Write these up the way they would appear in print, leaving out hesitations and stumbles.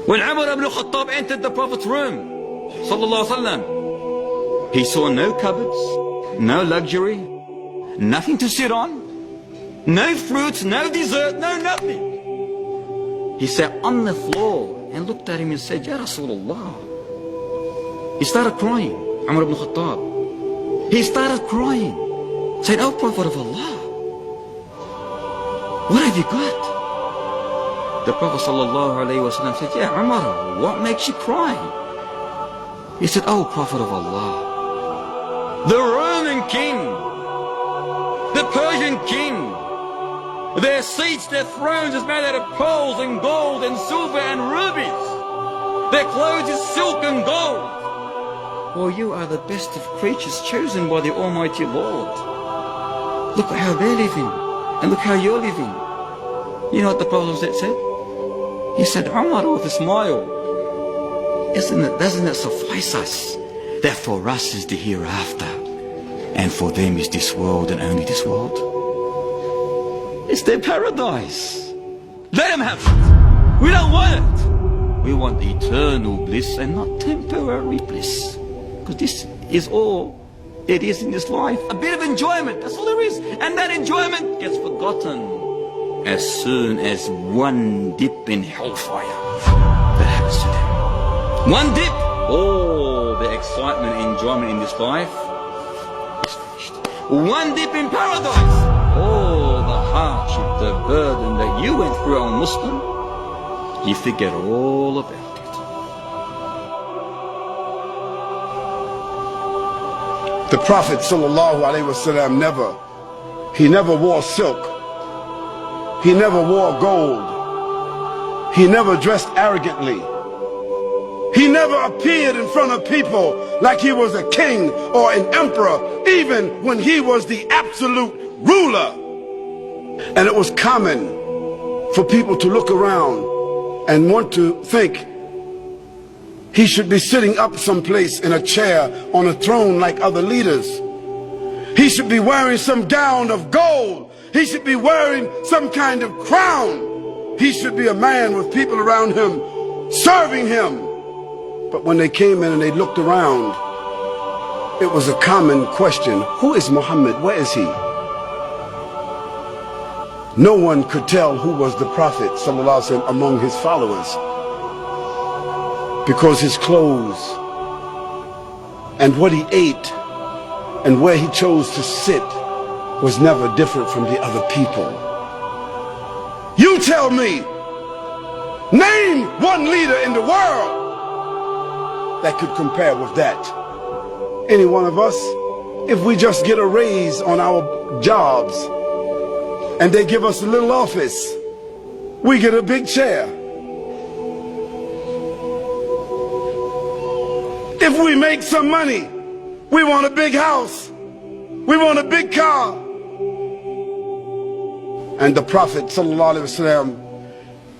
When Umar ibn Khattab entered the Prophet's room, sallallahu alaihi wasallam, he saw no cupboards, no luxury, nothing to sit on, no fruits, no dessert, no nothing. He sat on the floor and looked at him and said, Ya Rasulullah. He started crying, Umar ibn Khattab. He started crying. Said, Oh Prophet of Allah, what have you got? The Prophet sallallahu alayhi wa sallam said, Ya Umar, what makes you cry? He said, Oh Prophet of Allah, the Roman king, the Persian king, their seats, their thrones is made out of pearls and gold and silver and rubies. Their clothes is silk and gold. Well, you are the best of creatures chosen by the Almighty Lord. Look at how they're living and look how you're living. You know what the Prophet said? He said, Umar, with a smile, doesn't it suffice us that for us is the hereafter and for them is this world and only this world? It's their paradise. Let them have it. We don't want it. We want eternal bliss and not temporary bliss. Because this is all it is in this life. A bit of enjoyment, that's all there is. And that enjoyment gets forgotten as soon as one dip in hellfire that happens to them. One dip, all the excitement and enjoyment in this life is finished. One dip in paradise, all the hardship, the burden that you went through on Muslim, you forget all about it. The Prophet sallallahu alaihi wasallam never wore silk. He never wore gold. He never dressed arrogantly. He never appeared in front of people like he was a king or an emperor, even when he was the absolute ruler. And it was common for people to look around and want to think he should be sitting up someplace in a chair on a throne like other leaders. He should be wearing some gown of gold. He should be wearing some kind of crown. He should be a man with people around him serving him. But when they came in and they looked around, it was a common question. Who is Muhammad? Where is he? No one could tell who was the Prophet sallallahu alaihi wasallam among his followers, because his clothes and what he ate and where he chose to sit was never different from the other people. You tell me, name one leader in the world that could compare with that. Any one of us, if we just get a raise on our jobs and they give us a little office, we get a big chair. If we make some money, we want a big house, we want a big car. And the Prophet sallallahu alaihi wasallam,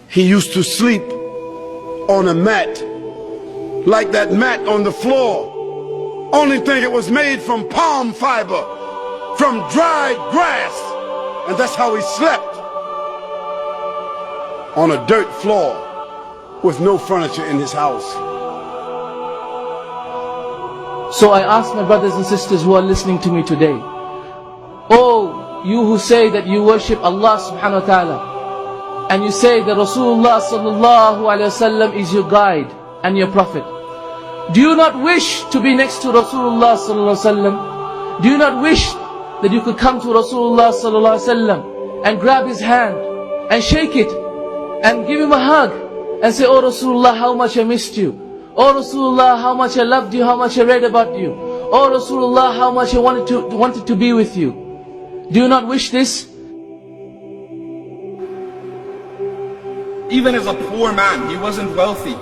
he used to sleep on a mat, like that mat on the floor. Only thing, it was made from palm fiber, from dried grass. And that's how he slept, on a dirt floor with no furniture in his house. So I ask my brothers and sisters who are listening to me today, oh, you who say that you worship Allah subhanahu wa ta'ala, and you say that Rasulullah sallallahu alayhi wasallam is your guide and your prophet, do you not wish to be next to Rasulullah sallallahu alayhi wasallam? Do you not wish that you could come to Rasulullah sallallahu alayhi wasallam and grab his hand and shake it and give him a hug and say, oh Rasulullah, how much I missed you. Oh Rasulullah, how much I loved you, how much I read about you. Oh Rasulullah, how much I wanted to be with you. Do you not wish this? Even as a poor man, he wasn't wealthy.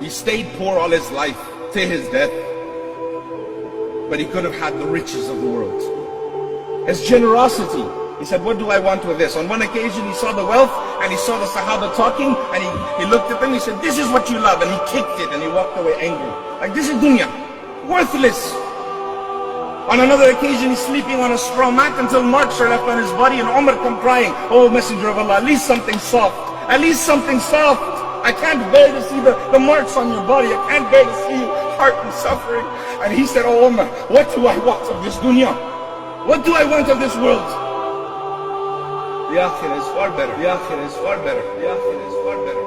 He stayed poor all his life, to his death. But he could have had the riches of the world. His generosity. He said, what do I want with this? On one occasion he saw the wealth and he saw the Sahaba talking, and he looked at them, he said, this is what you love, and he kicked it and he walked away angry. Like, this is dunya, worthless. On another occasion he's sleeping on a straw mat until marks are left on his body, and Umar come crying, oh Messenger of Allah, at least something soft, at least something soft. I can't bear to see the marks on your body. I can't bear to see you hurt and suffering. And he said, oh Umar, what do I want of this dunya? What do I want of this world? The akhirah is far better. The akhirah is far better. The akhirah is far better.